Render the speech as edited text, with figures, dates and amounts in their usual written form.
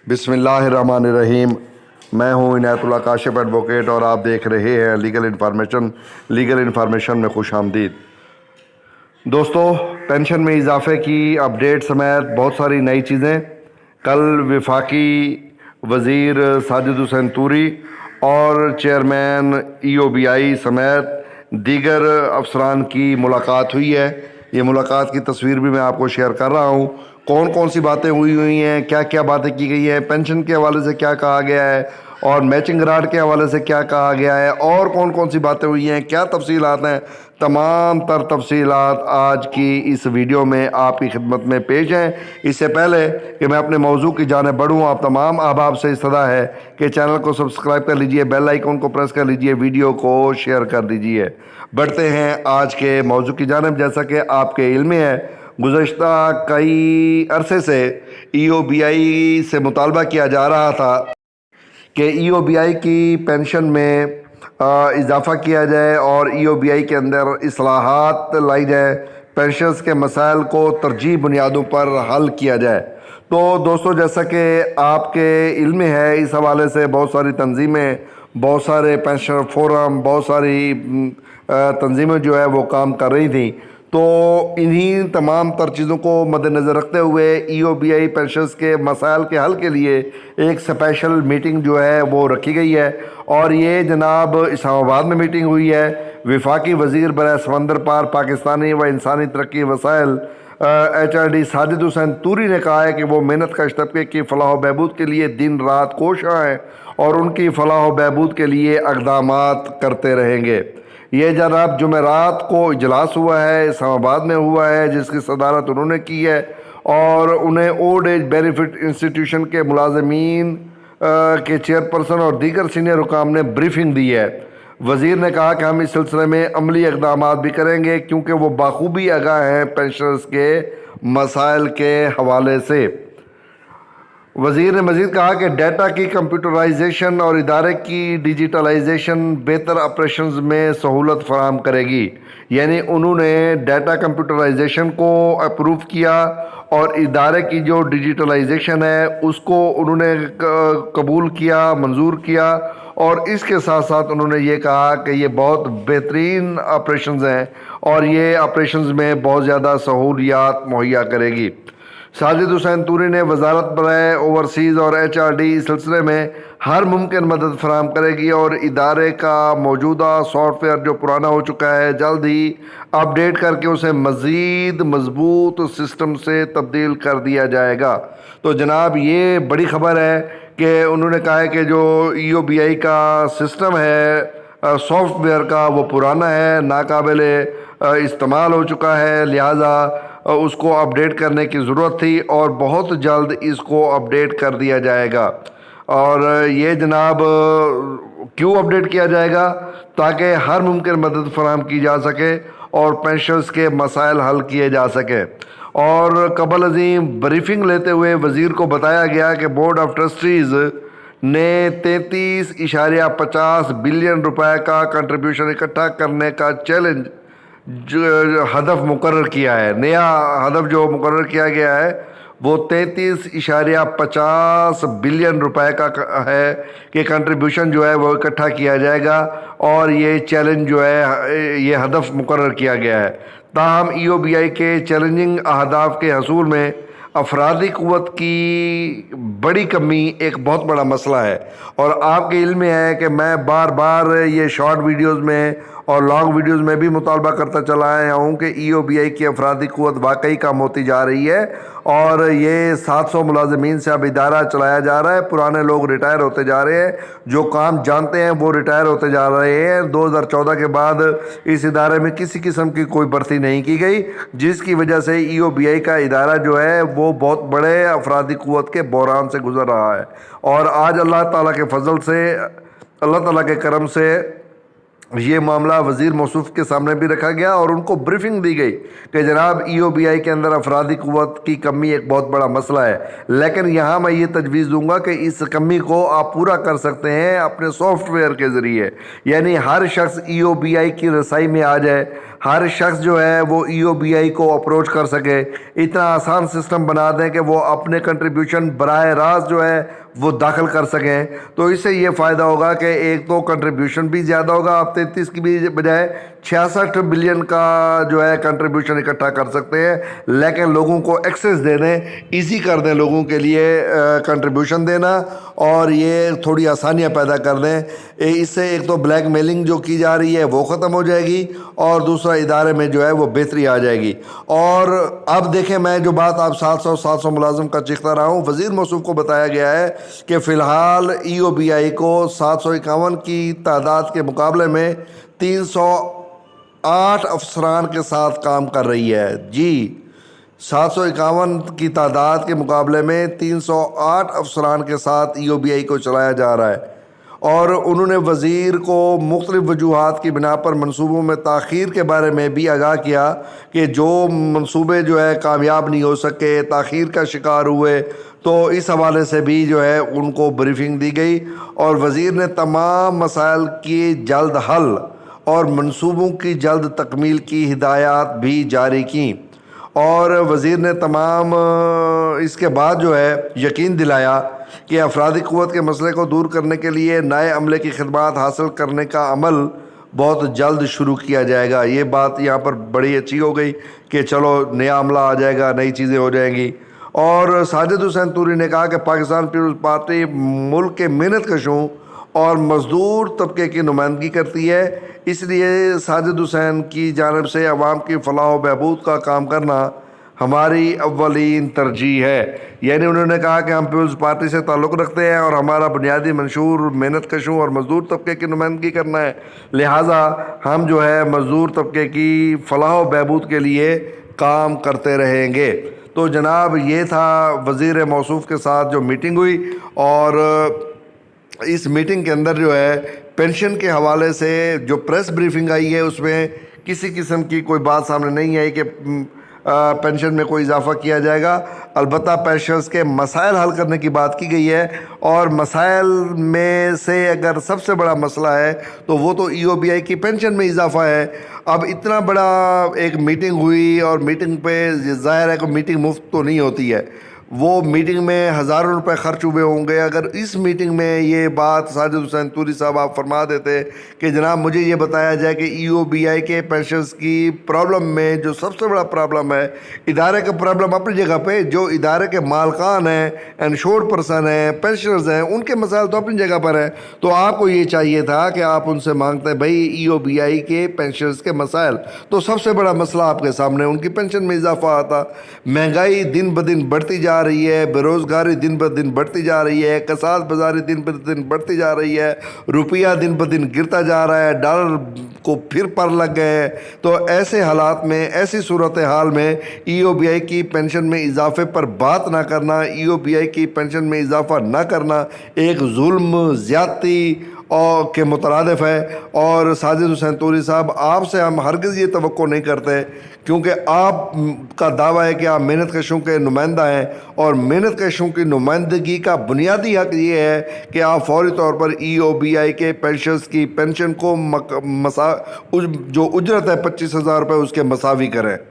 بسم اللہ الرحمن الرحیم۔ میں ہوں عنایت اللہ کاشف ایڈوکیٹ اور آپ دیکھ رہے ہیں لیگل انفارمیشن میں خوش آمدید۔ دوستو، پینشن میں اضافے کی اپڈیٹ سمیت بہت ساری نئی چیزیں کل وفاقی وزیر ساجد حسین طوری اور چیئرمین EOBI سمیت دیگر افسران کی ملاقات ہوئی ہے۔ یہ ملاقات کی تصویر بھی میں آپ کو شیئر کر رہا ہوں۔ کون سی باتیں ہوئی ہیں، کیا کیا باتیں کی گئی ہیں، پینشن کے حوالے سے کیا کہا گیا ہے اور میچنگ گرانٹ کے حوالے سے کیا کہا گیا ہے اور کون سی باتیں ہوئی ہیں، کیا تفصیلات ہیں، تمام تر تفصیلات آج کی اس ویڈیو میں آپ کی خدمت میں پیش ہیں۔ اس سے پہلے کہ میں اپنے موضوع کی جانب بڑھوں، آپ تمام احباب سے استدعا ہے کہ چینل کو سبسکرائب کر لیجئے، بیل آئیکن کو پریس کر لیجئے، ویڈیو کو شیئر کر دیجئے۔ بڑھتے ہیں آج کے موضوع کی جانب۔ جیسا کہ آپ کے علم میں ہے، گزشتہ کئی عرصے سے EOBI سے مطالبہ کیا جا رہا تھا کہ EOBI کی پینشن میں اضافہ کیا جائے اور EOBI کے اندر اصلاحات لائی جائے، پینشنز کے مسائل کو ترجیحی بنیادوں پر حل کیا جائے۔ تو دوستو، جیسا کہ آپ کے علم میں ہے، اس حوالے سے بہت ساری تنظیمیں، بہت سارے پینشنر فورم، بہت ساری تنظیمیں جو ہے وہ کام کر رہی تھیں۔ تو انہی تمام تر چیزوں کو مد نظر رکھتے ہوئے EOBI پینشنز کے مسائل کے حل کے لیے ایک اسپیشل میٹنگ جو ہے وہ رکھی گئی ہے، اور یہ جناب اسلام آباد میں میٹنگ ہوئی ہے۔ وفاقی وزیر برائے سمندر پار پاکستانی و انسانی ترقی وسائل HRD ساجد حسین طوری نے کہا ہے کہ وہ محنت کش طبقے کی فلاح و بہبود کے لیے دن رات کوشاں ہیں اور ان کی فلاح و بہبود کے لیے اقدامات کرتے رہیں گے۔ یہ جناب جمعرات کو اجلاس ہوا ہے، اسلام آباد میں ہوا ہے، جس کی صدارت انہوں نے کی ہے، اور انہیں اولڈ ایج بینیفٹ انسٹیٹیوشن کے ملازمین کے چیئرپرسن اور دیگر سینئر حکام نے بریفنگ دی ہے۔ وزیر نے کہا کہ ہم اس سلسلے میں عملی اقدامات بھی کریں گے کیونکہ وہ بخوبی آگاہ ہیں پینشنرز کے مسائل کے حوالے سے۔ وزیر نے مزید کہا کہ ڈیٹا کی کمپیوٹرائزیشن اور ادارے کی ڈیجیٹلائزیشن بہتر آپریشنز میں سہولت فراہم کرے گی۔ یعنی انہوں نے ڈیٹا کمپیوٹرائزیشن کو اپروو کیا اور ادارے کی جو ڈیجیٹلائزیشن ہے اس کو انہوں نے قبول کیا، منظور کیا، اور اس کے ساتھ ساتھ انہوں نے یہ کہا کہ یہ بہت بہترین آپریشنز ہیں اور یہ آپریشنز میں بہت زیادہ سہولیات مہیا کرے گی۔ ساجد حسین طوری نے وزارت برائے اوورسیز اور HRD اس سلسلے میں ہر ممکن مدد فراہم کرے گی اور ادارے کا موجودہ سافٹ ویئر جو پرانا ہو چکا ہے جلد ہی اپ ڈیٹ کر کے اسے مزید مضبوط سسٹم سے تبدیل کر دیا جائے گا۔ تو جناب، یہ بڑی خبر ہے کہ انہوں نے کہا ہے کہ جو EOBI کا سسٹم ہے سافٹ ویئر کا، وہ پرانا ہے، ناقابل استعمال ہو چکا ہے، لہٰذا اس کو اپ ڈیٹ کرنے کی ضرورت تھی اور بہت جلد اس کو اپ ڈیٹ کر دیا جائے گا۔ اور یہ جناب کیوں اپ ڈیٹ کیا جائے گا؟ تاکہ ہر ممکن مدد فراہم کی جا سکے اور پینشنرز کے مسائل حل کیے جا سکیں۔ اور قبل ازیں بریفنگ لیتے ہوئے وزیر کو بتایا گیا کہ بورڈ آف ٹرسٹیز نے 33.50 بلین روپے کا کنٹریبیوشن اکٹھا کرنے کا چیلنج ہدف مقرر کیا ہے۔ نیا ہدف جو مقرر کیا گیا ہے وہ 33.50 بلین روپے کا ہے کہ کنٹریبیوشن جو ہے وہ اکٹھا کیا جائے گا، اور یہ چیلنج جو ہے، یہ ہدف مقرر کیا گیا ہے۔ تاہم EOBI کے چیلنجنگ اہداف کے حصول میں افرادی قوت کی بڑی کمی ایک بہت بڑا مسئلہ ہے، اور آپ کے علم میں ہے کہ میں بار بار یہ شارٹ ویڈیوز میں اور لانگ ویڈیوز میں بھی مطالبہ کرتا چلا آیا ہوں کہ EOBI کی افرادی قوت واقعی کم ہوتی جا رہی ہے، اور یہ 700 ملازمین سے اب ادارہ چلایا جا رہا ہے۔ پرانے لوگ ریٹائر ہوتے جا رہے ہیں، جو کام جانتے ہیں وہ ریٹائر ہوتے جا رہے ہیں۔ 2014 کے بعد اس ادارے میں کسی قسم کی کوئی بھرتی نہیں کی گئی، جس کی وجہ سے EOBI کا ادارہ جو ہے وہ بہت بڑے افرادی قوت کے بحران سے گزر رہا ہے۔ اور آج اللہ تعالیٰ کے فضل سے، اللہ تعالیٰ کے کرم سے یہ معاملہ وزیر موصوف کے سامنے بھی رکھا گیا اور ان کو بریفنگ دی گئی کہ جناب EOBI کے اندر افرادی قوت کی کمی ایک بہت بڑا مسئلہ ہے، لیکن یہاں میں یہ تجویز دوں گا کہ اس کمی کو آپ پورا کر سکتے ہیں اپنے سافٹ ویئر کے ذریعے، یعنی ہر شخص EOBI کی رسائی میں آ جائے، ہر شخص جو ہے وہ EOBI کو اپروچ کر سکے، اتنا آسان سسٹم بنا دیں کہ وہ اپنے کنٹریبیوشن براہ راست جو ہے وہ داخل کر سکیں، تو اس سے یہ فائدہ ہوگا کہ ایک تو کنٹریبیوشن بھی زیادہ ہوگا، آپ 33 کی بھی بجائے 66 بلین کا جو ہے کنٹریبیوشن اکٹھا کر سکتے ہیں، لیکن لوگوں کو ایکسیس دے دیں، ایزی کر دیں لوگوں کے لیے کنٹریبیوشن دینا، اور یہ تھوڑی آسانیاں پیدا کر دیں۔ اس سے ایک تو بلیک میلنگ جو کی جا رہی ہے وہ ختم ہو جائے گی، اور دوسرا ادارے میں جو ہے وہ بہتری آ جائے گی۔ اور اب دیکھیں، میں جو بات آپ 700 ملازم کا چیختا رہا ہوں، وزیر موصوف کو بتایا گیا ہے کہ فی الحال EOBI کو 751 کی تعداد کے مقابلے میں 308 افسران کے ساتھ کام کر رہی ہے۔ جی 751 کی تعداد کے مقابلے میں 308 افسران کے ساتھ EOBI کو چلایا جا رہا ہے، اور انہوں نے وزیر کو مختلف وجوہات کی بنا پر منصوبوں میں تاخیر کے بارے میں بھی آگاہ کیا کہ جو منصوبے جو ہے کامیاب نہیں ہو سکے، تاخیر کا شکار ہوئے، تو اس حوالے سے بھی جو ہے ان کو بریفنگ دی گئی، اور وزیر نے تمام مسائل کی جلد حل اور منصوبوں کی جلد تکمیل کی ہدایات بھی جاری کیں، اور وزیر نے تمام اس کے بعد جو ہے یقین دلایا کہ افرادی قوت کے مسئلے کو دور کرنے کے لیے نئے عملے کی خدمات حاصل کرنے کا عمل بہت جلد شروع کیا جائے گا۔ یہ بات یہاں پر بڑی اچھی ہو گئی کہ چلو نیا عملہ آ جائے گا، نئی چیزیں ہو جائیں گی۔ اور ساجد حسین توری نے کہا کہ پاکستان پیپلز پارٹی ملک کے محنت کشوں اور مزدور طبقے کی نمائندگی کرتی ہے، اس لیے ساجد حسین کی جانب سے عوام کی فلاح و بہبود کا کام کرنا ہماری اولین ترجیح ہے۔ یعنی انہوں نے کہا کہ ہم پیپلز پارٹی سے تعلق رکھتے ہیں اور ہمارا بنیادی منشور محنت کشوں اور مزدور طبقے کی نمائندگی کرنا ہے، لہٰذا ہم جو ہے مزدور طبقے کی فلاح و بہبود کے لیے کام کرتے رہیں گے۔ تو جناب یہ تھا وزیر موصوف کے ساتھ جو میٹنگ ہوئی، اور اس میٹنگ کے اندر جو ہے پینشن کے حوالے سے جو پریس بریفنگ آئی ہے اس میں کسی قسم کی کوئی بات سامنے نہیں آئی کہ پینشن میں کوئی اضافہ کیا جائے گا، البتہ پینشنرز کے مسائل حل کرنے کی بات کی گئی ہے، اور مسائل میں سے اگر سب سے بڑا مسئلہ ہے تو وہ تو EOBI کی پینشن میں اضافہ ہے۔ اب اتنا بڑا ایک میٹنگ ہوئی، اور میٹنگ پہ ظاہر ہے کہ میٹنگ مفت تو نہیں ہوتی ہے، وہ میٹنگ میں ہزاروں روپے خرچ ہوئے ہوں گے۔ اگر اس میٹنگ میں یہ بات ساجد حسین توری صاحب آپ فرما دیتے کہ جناب مجھے یہ بتایا جائے کہ EOBI کے پینشنز کی پرابلم میں جو سب سے بڑا پرابلم ہے، ادارے کا پرابلم اپنی جگہ پہ، جو ادارے کے مالکان ہیں، انشورڈ پرسن ہیں، پینشنرز ہیں، ان کے مسائل تو اپنی جگہ پر ہیں، تو آپ کو یہ چاہیے تھا کہ آپ ان سے مانگتے بھائی EOBI کے پینشنرز کے مسائل، تو سب سے بڑا مسئلہ آپ کے سامنے ان کی پینشن میں اضافہ آتا۔ مہنگائی دن بدن بڑھتی جا رہی ہے، بے روزگاری دن بدن بڑھتی جا رہی ہے، کساد بازاری دن بدن بڑھتی جا رہی ہے، روپیہ دن بدن گرتا جا رہا ہے، ڈالر کو پھر پر لگ گئے ہیں، تو ایسے حالات میں، ایسی صورتحال میں EOBI کی پینشن میں اضافے پر بات نہ کرنا، EOBI کی پینشن میں اضافہ نہ کرنا ایک ظلم، زیادتی اور کے مترادف ہے۔ اور ساجد حسین توری صاحب، آپ سے ہم ہرگز یہ توقع نہیں کرتے، کیونکہ آپ کا دعویٰ ہے کہ آپ محنت کشوں کے نمائندہ ہیں، اور محنت کشوں کی نمائندگی کا بنیادی حق یہ ہے کہ آپ فوری طور پر EOBI کے پینشنرز کی پینشن کو جو اجرت ہے 25,000 روپے اس کے مساوی کریں۔